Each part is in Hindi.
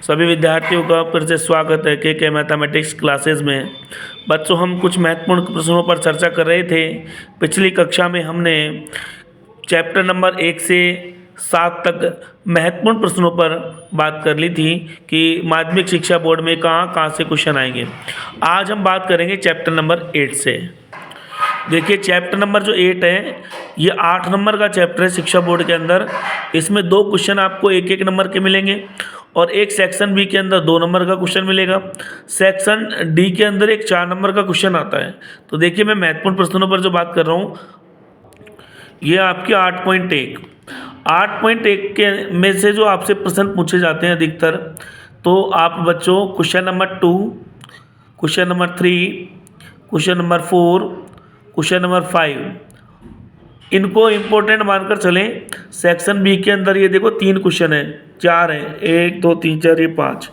सभी विद्यार्थियों का फिर से स्वागत है के मैथमेटिक्स क्लासेस में। बच्चों, हम कुछ महत्वपूर्ण प्रश्नों पर चर्चा कर रहे थे। पिछली कक्षा में हमने चैप्टर नंबर 1 से 7 तक महत्वपूर्ण प्रश्नों पर बात कर ली थी कि माध्यमिक शिक्षा बोर्ड में कहाँ कहाँ से क्वेश्चन आएंगे। आज हम बात करेंगे चैप्टर नंबर 8 से। देखिए, चैप्टर नंबर जो 8 है ये 8 नंबर का चैप्टर है शिक्षा बोर्ड के अंदर। इसमें 2 क्वेश्चन आपको 1-1 नंबर के मिलेंगे और एक सेक्शन बी के अंदर 2 नंबर का क्वेश्चन मिलेगा। सेक्शन डी के अंदर एक 4 नंबर का क्वेश्चन आता है। तो देखिए, मैं महत्वपूर्ण प्रश्नों पर जो बात कर रहा हूँ ये आपके 8.1 के में से जो आपसे प्रश्न पूछे जाते हैं अधिकतर, तो आप बच्चों question number 2, question number 3, question number 4, question number 5 इनको इम्पोर्टेंट मानकर चलें। सेक्शन बी के अंदर ये देखो 3 क्वेश्चन है, 4 है, 1 2 3 4 ये 5,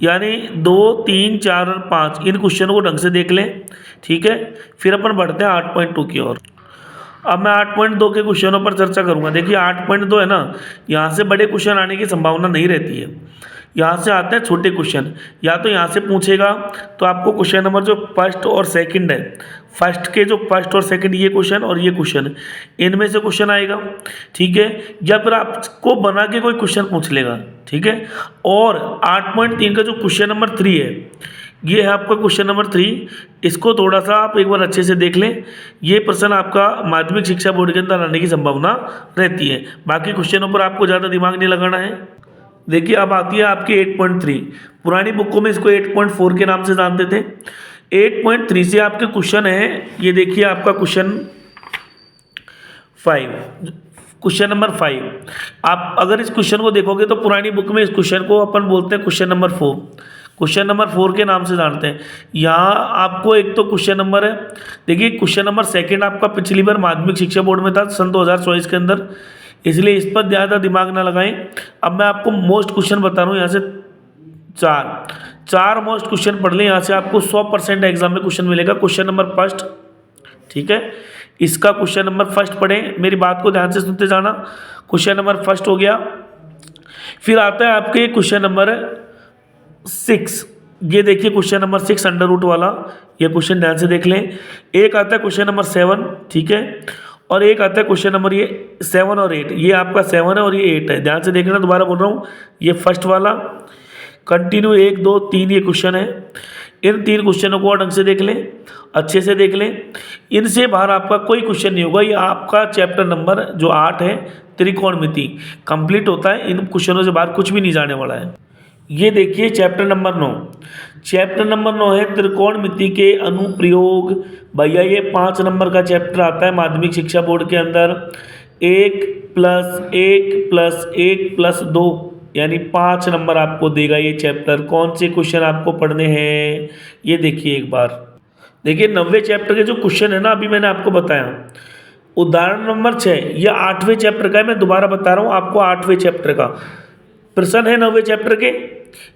यानी 2 3 4 और 5 इन क्वेश्चनों को ढंग से देख लें। ठीक है, फिर अपन बढ़ते हैं 8.2 की ओर। अब मैं 8.2 के क्वेश्चनों पर चर्चा करूंगा। देखिए, 8.2 है ना, यहाँ से बड़े क्वेश्चन आने की संभावना नहीं रहती है। यहाँ से आते हैं छोटे क्वेश्चन। या तो यहाँ से पूछेगा तो आपको क्वेश्चन नंबर जो फर्स्ट और सेकंड है, फर्स्ट के जो फर्स्ट और सेकंड ये क्वेश्चन और ये क्वेश्चन, इनमें से क्वेश्चन आएगा। ठीक है, या फिर आपको बना के कोई क्वेश्चन पूछ लेगा। ठीक है, और 8.3 का जो क्वेश्चन नंबर 3 है, ये है आपका क्वेश्चन नंबर 3। इसको थोड़ा सा आप एक बार अच्छे से देख लें। ये प्रश्न आपका माध्यमिक शिक्षा बोर्ड के अंदर आने की संभावना रहती है। बाकी क्वेश्चनों पर आपको ज़्यादा दिमाग नहीं लगाना है। देखिए, अब आती है आपकी 8.3। पुरानी बुकों में इसको 8.4 के नाम से जानते थे। 8.3 से आपके क्वेश्चन है, ये देखिए आपका क्वेश्चन 5, क्वेश्चन नंबर 5। आप अगर इस क्वेश्चन को देखोगे तो पुरानी बुक में इस क्वेश्चन को अपन बोलते हैं क्वेश्चन नंबर 4। क्वेश्चन नंबर 4 के नाम से जानते हैं। यहाँ आपको एक तो क्वेश्चन नंबर है, देखिए क्वेश्चन नंबर सेकंड आपका पिछली बार माध्यमिक शिक्षा बोर्ड में था सन 2024 के अंदर, इसलिए इस पर ज़्यादा दिमाग ना लगाएं। अब मैं आपको मोस्ट क्वेश्चन बता रहा हूँ। यहाँ से चार मोस्ट क्वेश्चन पढ़ लें। यहाँ से आपको 100% एग्जाम में क्वेश्चन मिलेगा। क्वेश्चन नंबर फर्स्ट, ठीक है, इसका क्वेश्चन नंबर फर्स्ट पढ़ें, मेरी बात को ध्यान से सुनते जाना। क्वेश्चन नंबर फर्स्ट हो गया। फिर आता है आपके क्वेश्चन नंबर 6। ये देखिए क्वेश्चन नंबर 6 अंडर रूट वाला, ये क्वेश्चन ध्यान से देख लें। एक आता है क्वेश्चन नंबर 7, ठीक है, और एक आता है क्वेश्चन नंबर ये 7 और 8। ये आपका 7 है और ये 8 है, ध्यान से देखना। दोबारा बोल रहा हूँ, ये फर्स्ट वाला कंटिन्यू 1 2 3 ये क्वेश्चन है। इन 3 क्वेश्चनों को ढंग से देख लें, अच्छे से देख लें। इनसे बाहर आपका कोई क्वेश्चन नहीं होगा। ये आपका चैप्टर नंबर जो 8 है त्रिकोणमिति कंप्लीट होता है। इन क्वेश्चनों से बाहर कुछ भी नहीं जाने वाला है। ये देखिए चैप्टर नंबर 9। चैप्टर नंबर 9 है त्रिकोणमिति के अनुप्रयोग। भैया ये 5 नंबर का चैप्टर आता है माध्यमिक शिक्षा बोर्ड के अंदर। 1 + 1 + 1 + 2 यानी 5 नंबर आपको देगा ये चैप्टर। कौन से क्वेश्चन आपको पढ़ने हैं ये देखिए एक बार। देखिए 90वें चैप्टर के जो क्वेश्चन है ना, अभी मैंने आपको बताया। उदाहरण नंबर 6 ये 8वें चैप्टर का है। मैं दोबारा बता रहा हूँ आपको, 8वें चैप्टर का प्रश्न है 9वें चैप्टर के,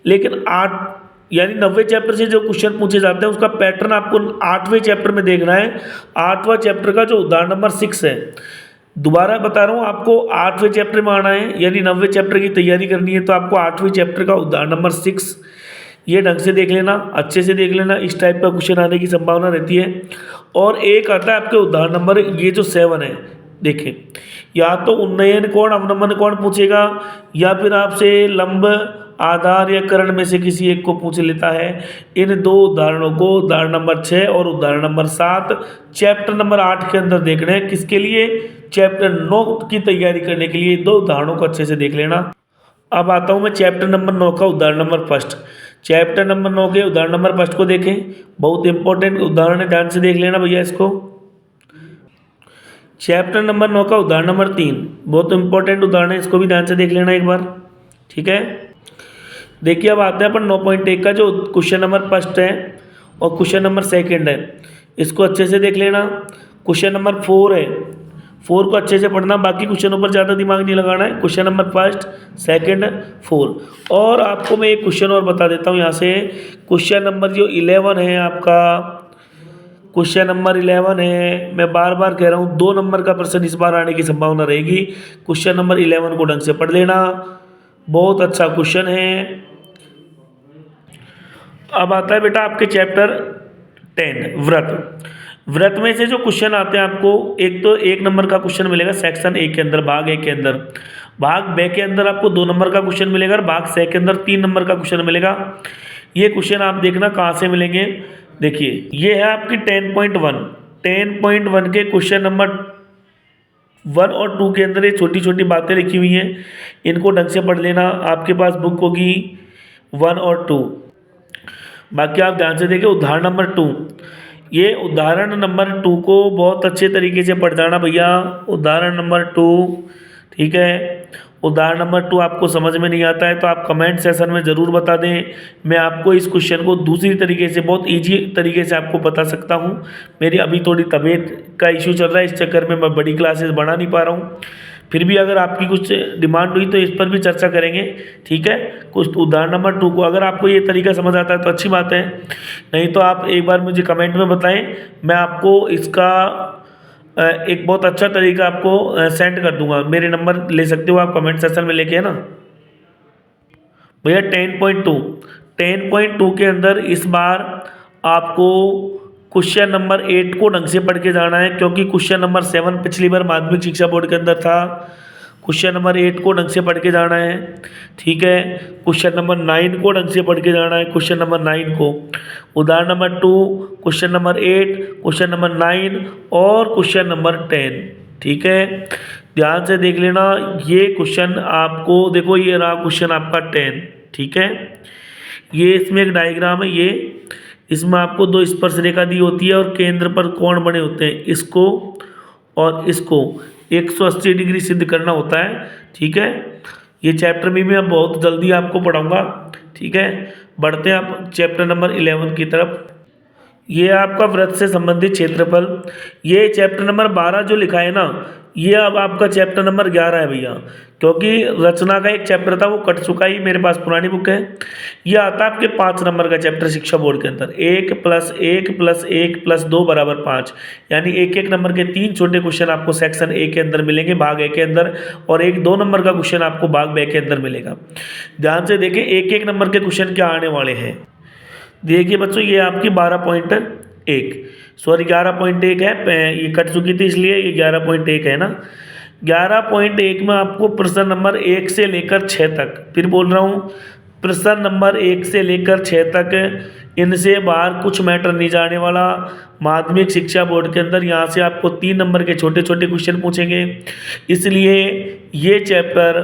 लेकिन 8 यानी 90वें चैप्टर से जो क्वेश्चन पूछे जाते हैं उसका पैटर्न आपको 8वें चैप्टर में देखना है। 8वां चैप्टर का जो उदाहरण नंबर 6 है, दोबारा बता रहा हूँ आपको, 8वें चैप्टर में आना है। यानी 90वें चैप्टर की तैयारी करनी है तो आपको 8वें चैप्टर का उदाहरण नंबर 6 ये ढंग से देख लेना, अच्छे से देख लेना। इस टाइप का क्वेश्चन आने की संभावना रहती है। और एक आता है आपके उदाहरण नंबर ये जो 7 है, देखें, या तो उन्नयन कोण अवनमन कोण पूछेगा, या फिर आपसे लंब आधार या कर्ण में से किसी एक को पूछ लेता है। इन 2 उदाहरणों को, उदाहरण नंबर 6 और उदाहरण नंबर 7 चैप्टर नंबर 8 के अंदर देखना है। किसके लिए? चैप्टर 9 की तैयारी करने के लिए 2 उदाहरणों को अच्छे से देख लेना। अब आता हूँ मैं चैप्टर नंबर 9 का उदाहरण नंबर फर्स्ट। चैप्टर नंबर 9 के उदाहरण नंबर फर्स्ट को देखें, बहुत इंपॉर्टेंट उदाहरण है, ध्यान से देख लेना भैया इसको। चैप्टर नंबर 9 का उदाहरण नंबर 3 बहुत इंपॉर्टेंट उदाहरण है, इसको भी ध्यान से देख लेना एक बार। ठीक है, देखिए अब आते हैं अपन 9.1 का जो क्वेश्चन नंबर फर्स्ट है और क्वेश्चन नंबर सेकंड है, इसको अच्छे से देख लेना। क्वेश्चन नंबर 4 है, 4 को अच्छे से पढ़ना, बाकी क्वेश्चनों पर ज़्यादा दिमाग नहीं लगाना है। Question number first, second, 4। और आपको मैं एक क्वेश्चन और बता देता हूँ यहाँ से। क्वेश्चन नंबर जो 11 है आपका, क्वेश्चन नंबर 11 है, मैं बार बार कह रहा हूँ 2 नंबर का प्रश्न इस बार आने की संभावना रहेगी। क्वेश्चन नंबर 11 को ढंग से पढ़ लेना। बहुत अच्छा क्वेश्चन है। अब आता है बेटा आपके चैप्टर 10 व्रत। व्रत में से जो क्वेश्चन आते हैं आपको, एक तो 1 नंबर का क्वेश्चन मिलेगा सेक्शन ए के अंदर, भाग ए के अंदर। भाग बे के अंदर आपको 2 नंबर का क्वेश्चन मिलेगा और भाग से के अंदर 3 नंबर का क्वेश्चन मिलेगा। ये क्वेश्चन आप देखना कहाँ से मिलेंगे। देखिए ये है आपकी 10.1। 10.1 के क्वेश्चन नंबर 1 और 2 के अंदर ये छोटी छोटी बातें लिखी हुई हैं, इनको ढंग से पढ़ लेना। आपके पास बुक होगी 1 और 2। बाकी आप ध्यान से देखिए उदाहरण नंबर 2। ये उदाहरण नंबर 2 को बहुत अच्छे तरीके से पढ़ जाना भैया। उदाहरण नंबर 2, ठीक है। उदाहरण नंबर 2 आपको समझ में नहीं आता है तो आप कमेंट सेशन में ज़रूर बता दें, मैं आपको इस क्वेश्चन को दूसरी तरीके से बहुत इजी तरीके से आपको बता सकता हूँ। मेरी अभी थोड़ी तबीयत का इशू चल रहा है, इस चक्कर में मैं बड़ी क्लासेस बढ़ा नहीं पा रहा हूँ। फिर भी अगर आपकी कुछ डिमांड हुई तो इस पर भी चर्चा करेंगे, ठीक है। कुछ उदाहरण नंबर 2 को अगर आपको ये तरीका समझ आता है तो अच्छी बात है, नहीं तो आप एक बार मुझे कमेंट में बताएं, मैं आपको इसका एक बहुत अच्छा तरीका आपको सेंड कर दूंगा। मेरे नंबर ले सकते हो आप कमेंट सेक्शन में लेके, है ना भैया। 10.2 के अंदर इस बार आपको क्वेश्चन नंबर 8 को ढंग से पढ़ के जाना है, क्योंकि क्वेश्चन नंबर 7 पिछली बार माध्यमिक शिक्षा बोर्ड के अंदर था। क्वेश्चन नंबर 8 को ढंग से पढ़ के जाना है, ठीक है। क्वेश्चन नंबर 9 को ढंग से पढ़ के जाना है, क्वेश्चन नंबर 9 को। उदाहरण number 2, question number 8, question number 9 और क्वेश्चन नंबर 10, ठीक है। ध्यान से देख लेना ये क्वेश्चन आपको, देखो ये रहा क्वेश्चन आपका 10, ठीक है। ये इसमें एक डायग्राम है, ये इसमें आपको 2 स्पर्श रेखा दी होती है और केंद्र पर कोण बने होते हैं, इसको और इसको 180 डिग्री सिद्ध करना होता है, ठीक है। ये चैप्टर भी मैं बहुत जल्दी आपको पढ़ाऊंगा, ठीक है। बढ़ते हैं आप चैप्टर नंबर 11 की तरफ। ये आपका व्रत से संबंधित क्षेत्रफल। ये चैप्टर नंबर 12 जो लिखा है ना, ये अब आपका चैप्टर नंबर 11 है भैया, क्योंकि रचना का एक चैप्टर था वो कट चुका ही, मेरे पास पुरानी बुक है। ये आता है आपके 5 नंबर का चैप्टर शिक्षा बोर्ड के अंदर। 1 + 1 + 1 + 2 = 5, यानी 1-1 नंबर के 3 छोटे क्वेश्चन आपको सेक्शन ए के अंदर मिलेंगे, भाग ए के अंदर, और 1-2 नंबर का क्वेश्चन आपको भाग बे के अंदर मिलेगा। ध्यान से देखें 1-1 नंबर के क्वेश्चन क्या आने वाले हैं। देखिए बच्चों ये आपकी 12.1 सॉरी 11.1 है, ये कट चुकी थी इसलिए ये 11.1 है ना। 11.1 में आपको प्रश्न नंबर 1 से लेकर 6 तक, फिर बोल रहा हूँ प्रश्न नंबर 1 से लेकर 6 तक, इनसे बाहर कुछ मैटर नहीं जाने वाला। माध्यमिक शिक्षा बोर्ड के अंदर यहाँ से आपको 3 नंबर के छोटे छोटे क्वेश्चन पूछेंगे, इसलिए ये चैप्टर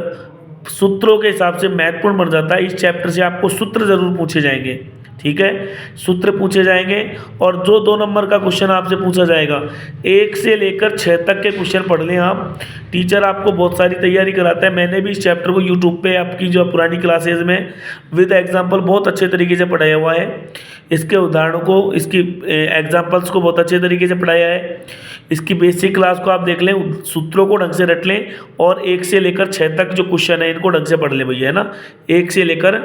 सूत्रों के हिसाब से महत्वपूर्ण बन जाता है। इस चैप्टर से आपको सूत्र जरूर पूछे जाएंगे, ठीक है, सूत्र पूछे जाएंगे। और जो 2 नंबर का क्वेश्चन आपसे पूछा जाएगा, 1 से लेकर 6 तक के क्वेश्चन पढ़ लें आप। टीचर आपको बहुत सारी तैयारी कराता है, मैंने भी इस चैप्टर को यूट्यूब पे आपकी जो पुरानी क्लासेज में विद एग्जाम्पल बहुत अच्छे तरीके से पढ़ाया हुआ है। इसके उदाहरणों को, इसकी एग्जाम्पल्स को बहुत अच्छे तरीके से पढ़ाया है। इसकी बेसिक क्लास को आप देख लें, सूत्रों को ढंग से रट लें, और 1 से लेकर 6 तक जो क्वेश्चन है इनको ढंग से पढ़ लें भैया, है ना। 1 से लेकर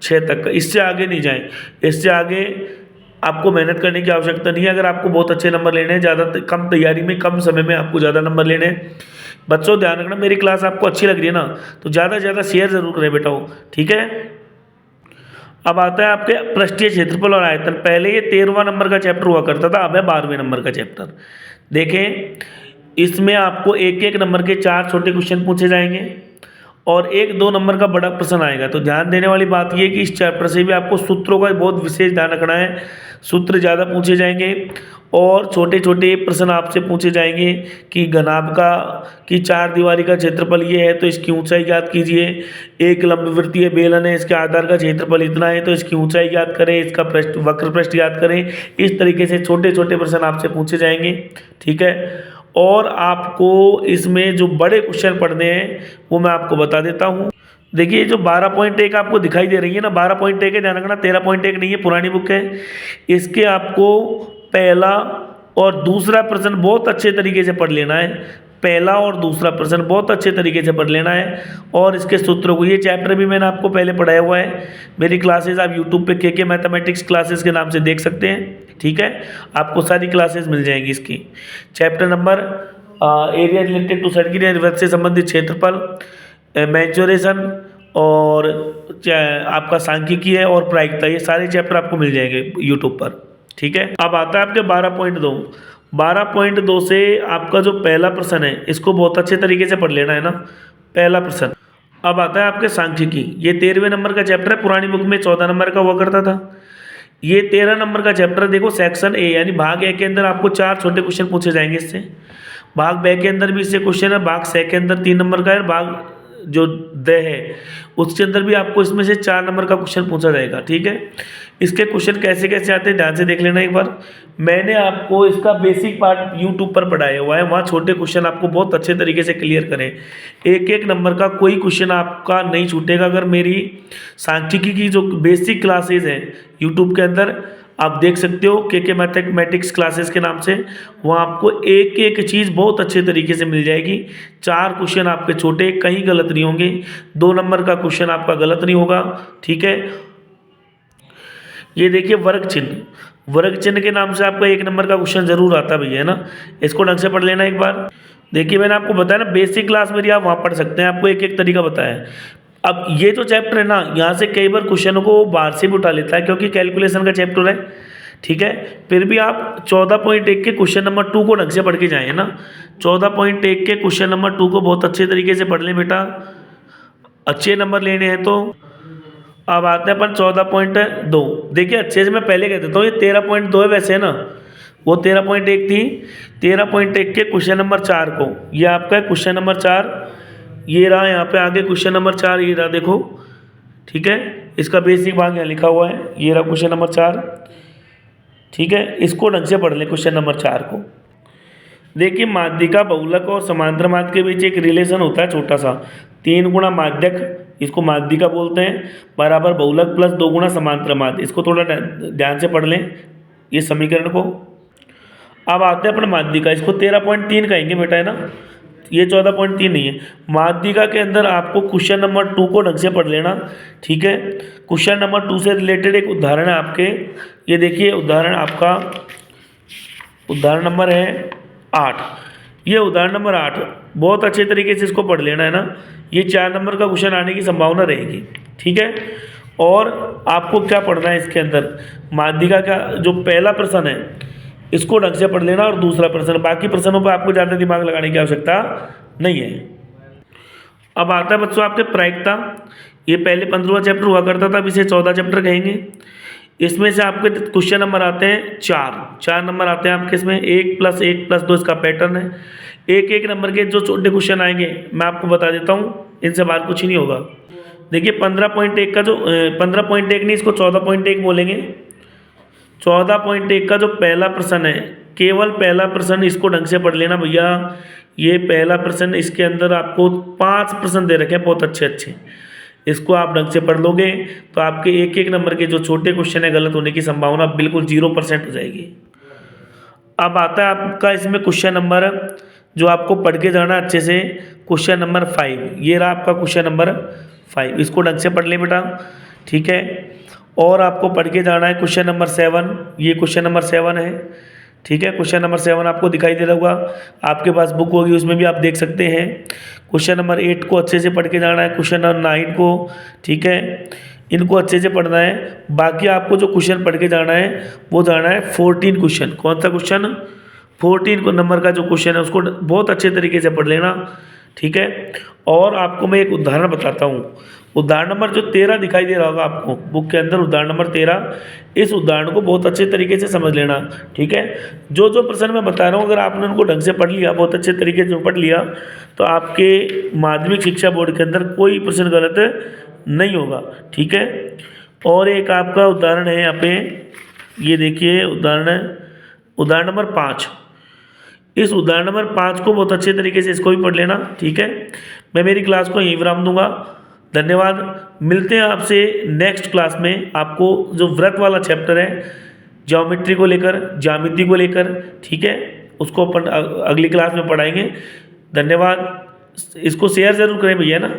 6 तक, इससे आगे नहीं जाएं। इससे आगे आपको मेहनत करने की आवश्यकता नहीं है। अगर आपको बहुत अच्छे नंबर लेने हैं, ज़्यादा कम तैयारी में कम समय में आपको ज़्यादा नंबर लेने हैं, बच्चों ध्यान रखना, मेरी क्लास आपको अच्छी लग रही है ना तो ज़्यादा से ज़्यादा शेयर जरूर करें बेटा, ठीक है। अब आता है आपके पृष्ठीय क्षेत्रफल और आयतन। पहले ये 13वां नंबर का चैप्टर हुआ करता था, अब है 12वें नंबर का चैप्टर। देखें इसमें आपको 1-1 नंबर के 4 छोटे क्वेश्चन पूछे जाएंगे और 1-2 नंबर का बड़ा प्रश्न आएगा। तो ध्यान देने वाली बात ये कि इस चैप्टर से भी आपको सूत्रों का बहुत विशेष ध्यान रखना है। सूत्र ज़्यादा पूछे जाएंगे और छोटे छोटे प्रश्न आपसे पूछे जाएंगे कि घनाभ का कि 4 दीवारी का क्षेत्रफल ये है तो इसकी ऊंचाई ज्ञात कीजिए। एक लंबवृत्तीय बेलन है, इसके आधार का क्षेत्रफल इतना है तो इसकी ऊंचाई ज्ञात करें, इसका पृष्ठ वक्र पृष्ठ ज्ञात करें। इस तरीके से छोटे छोटे प्रश्न आपसे पूछे जाएंगे, ठीक है। और आपको इसमें जो बड़े क्वेश्चन पढ़ने हैं वो मैं आपको बता देता हूँ। देखिए जो 12.1 आपको दिखाई दे रही है ना, 12.1 है, ध्यान रखना 13.1 नहीं है, पुरानी बुक है। इसके आपको पहला और दूसरा प्रश्न बहुत अच्छे तरीके से पढ़ लेना है। पहला और दूसरा प्रश्न बहुत अच्छे तरीके से पढ़ लेना है और इसके सूत्रों को, ये चैप्टर भी मैंने आपको पहले पढ़ाया हुआ है। मेरी क्लासेस आप यूट्यूब पे के मैथमेटिक्स क्लासेस के नाम से देख सकते हैं, ठीक है। आपको सारी क्लासेस मिल जाएंगी इसकी। Chapter number area related to circle, व्रत से संबंधित क्षेत्रफल, मैच्योरेशन और आपका सांख्यिकी है और प्रायिकता, ये सारे चैप्टर आपको मिल जाएंगे यूट्यूब पर। ठीक है, अब आता है आपके 12.2। 12.2 से आपका जो पहला प्रश्न है इसको बहुत अच्छे तरीके से पढ़ लेना है ना, पहला प्रश्न। अब आता है आपके सांख्यिकी, ये 13वें नंबर का चैप्टर है, पुरानी बुक में 14 नंबर का हुआ करता था। ये 13 नंबर का चैप्टर है। देखो सेक्शन ए यानी भाग ए के अंदर आपको 4 छोटे क्वेश्चन पूछे जाएंगे इससे। भाग बे के अंदर भी इससे क्वेश्चन है, भाग से के अंदर 3 नंबर का है, भाग जो द है उसके अंदर भी आपको इसमें से 4 नंबर का क्वेश्चन पूछा जाएगा। ठीक है, इसके क्वेश्चन कैसे कैसे आते हैं ध्यान से देख लेना एक बार। मैंने आपको इसका बेसिक पार्ट यूट्यूब पर पढ़ाया हुआ है, वहाँ छोटे क्वेश्चन आपको बहुत अच्छे तरीके से क्लियर करें। एक एक नंबर का कोई क्वेश्चन आपका नहीं छूटेगा। अगर मेरी सांख्यिकी की जो बेसिक क्लासेज हैं यूट्यूब के अंदर आप देख सकते हो, के मैथमेटिक्स क्लासेस के नाम से, वहाँ आपको एक एक चीज़ बहुत अच्छे तरीके से मिल जाएगी। 4 क्वेश्चन आपके छोटे, कहीं गलत नहीं होंगे, 2 नंबर का क्वेश्चन आपका गलत नहीं होगा। ठीक है, ये देखिए वर्ग चिन्ह, वर्ग चिन्ह के नाम से आपका 1 नंबर का क्वेश्चन जरूर आता भैया, है ना। इसको ढंग से पढ़ लेना एक बार। देखिए मैंने आपको बताया ना बेसिक क्लास मेरी, आप वहाँ पढ़ सकते हैं, आपको एक एक तरीका बताया। अब ये जो चैप्टर है ना, यहाँ से कई बार क्वेश्चनों को बाहर से भी उठा लेता है क्योंकि कैलकुलेशन का चैप्टर है। ठीक है, फिर भी आप 14.1 के क्वेश्चन नंबर 2 को ढंग से पढ़ के जाएँ ना। 14.1 के क्वेश्चन नंबर 2 को बहुत अच्छे तरीके से पढ़ लें बेटा, अच्छे नंबर लेने हैं तो। अब आते हैं अपन 14.2। देखिए अच्छे से मैं पहले कह देता हूँ, ये 13.2 है वैसे, है ना, वो 13.1 थी। 13.1 के क्वेश्चन नंबर 4 को, ये आपका है क्वेश्चन नंबर 4, ये रहा यहाँ पे आगे क्वेश्चन नंबर 4, ये रहा देखो। ठीक है, इसका बेसिक भाग यहाँ लिखा हुआ है, ये रहा क्वेश्चन नंबर 4। ठीक है, इसको ढंग से पढ़ लें क्वेश्चन नंबर 4 को। देखिए माध्यिका बहुलक और समांतर माध्य के बीच एक रिलेशन होता है छोटा सा, 3 गुणा माध्यक, इसको माध्यिका बोलते हैं, बराबर बहुलक प्लस 2 गुणा समांतर माध्य। इसको थोड़ा ध्यान से पढ़ लें ये समीकरण को। अब आते हैं अपने माध्यिका, इसको 13.3 कहेंगे बेटा, है ना, ये 14.3 नहीं है। माध्यिका के अंदर आपको क्वेश्चन नंबर 2 को ढंग से पढ़ लेना। ठीक है, क्वेश्चन नंबर 2 से रिलेटेड एक उदाहरण है आपके, ये देखिए उदाहरण आपका, उदाहरण नंबर है 8। ये उदाहरण नंबर 8 बहुत अच्छे तरीके से इसको पढ़ लेना, है ना। ये 4 नंबर का क्वेश्चन आने की संभावना रहेगी। ठीक है, और आपको क्या पढ़ना है इसके अंदर, माध्यिका का जो पहला प्रश्न है इसको ढंग से पढ़ लेना, और दूसरा प्रश्न, बाकी प्रश्नों पर आपको ज़्यादा दिमाग लगाने की आवश्यकता नहीं है। अब आता है बच्चों आपके प्रायिकता, ये पहले 15वां चैप्टर हुआ करता था, अब इसे 14 चैप्टर कहेंगे। इसमें से आपके क्वेश्चन नंबर आते हैं 4 नंबर आते हैं आपके इसमें, 1 + 1 + 2 इसका पैटर्न है। एक एक नंबर के जो छोटे क्वेश्चन आएंगे मैं आपको बता देता हूँ, इनसे बाहर कुछ ही नहीं होगा। देखिए 15.1 का जो 15.1 नहीं, इसको 14.1 बोलेंगे। 14.1 का जो पहला प्रश्न है, केवल पहला प्रश्न, इसको ढंग से पढ़ लेना भैया। ये पहला प्रश्न, इसके अंदर आपको 5 प्रश्न दे रखे हैं बहुत अच्छे अच्छे, इसको आप ढंग से पढ़ लोगे तो आपके एक एक नंबर के जो छोटे क्वेश्चन है गलत होने की संभावना बिल्कुल 0% हो जाएगी। अब आता है आपका इसमें क्वेश्चन नंबर जो आपको पढ़ के जाना अच्छे से, क्वेश्चन नंबर 5, ये रहा आपका क्वेश्चन नंबर 5, इसको ढंग से पढ़ ले बेटा। ठीक है, और आपको पढ़ के जाना है क्वेश्चन नंबर 7, ये क्वेश्चन नंबर 7 है। ठीक है, क्वेश्चन नंबर 7 आपको दिखाई दे रहा होगा, आपके पास बुक होगी उसमें भी आप देख सकते हैं। क्वेश्चन नंबर 8 को अच्छे से पढ़ के जाना है, क्वेश्चन नंबर 9 को। ठीक है, इनको अच्छे से पढ़ना है। बाकी आपको जो क्वेश्चन पढ़ के जाना है वो जाना है 14 क्वेश्चन। कौन सा क्वेश्चन, 14 नंबर का जो क्वेश्चन है उसको बहुत अच्छे तरीके से पढ़ लेना। ठीक है, और आपको मैं एक उदाहरण बताता हूँ, उदाहरण नंबर जो 13 दिखाई दे रहा होगा आपको बुक के अंदर, उदाहरण नंबर 13, इस उदाहरण को बहुत अच्छे तरीके से समझ लेना। ठीक है, जो जो प्रश्न मैं बता रहा हूँ अगर आपने उनको ढंग से पढ़ लिया, बहुत अच्छे तरीके से पढ़ लिया, तो आपके माध्यमिक शिक्षा बोर्ड के अंदर कोई प्रश्न गलत नहीं होगा। ठीक है, और एक आपका उदाहरण है यहाँ पे, ये देखिए उदाहरण है, उदाहरण नंबर 5। इस उदाहरण नंबर 5 को बहुत अच्छे तरीके से इसको भी पढ़ लेना। ठीक है, मैं मेरी क्लास को यहीं विराम दूंगा। धन्यवाद, मिलते हैं आपसे नेक्स्ट क्लास में। आपको जो व्रत वाला चैप्टर है ज्योमेट्री को लेकर, ज्यामिति को लेकर, ठीक है, उसको अपन अगली क्लास में पढ़ाएंगे। धन्यवाद, इसको शेयर ज़रूर करें भैया ना।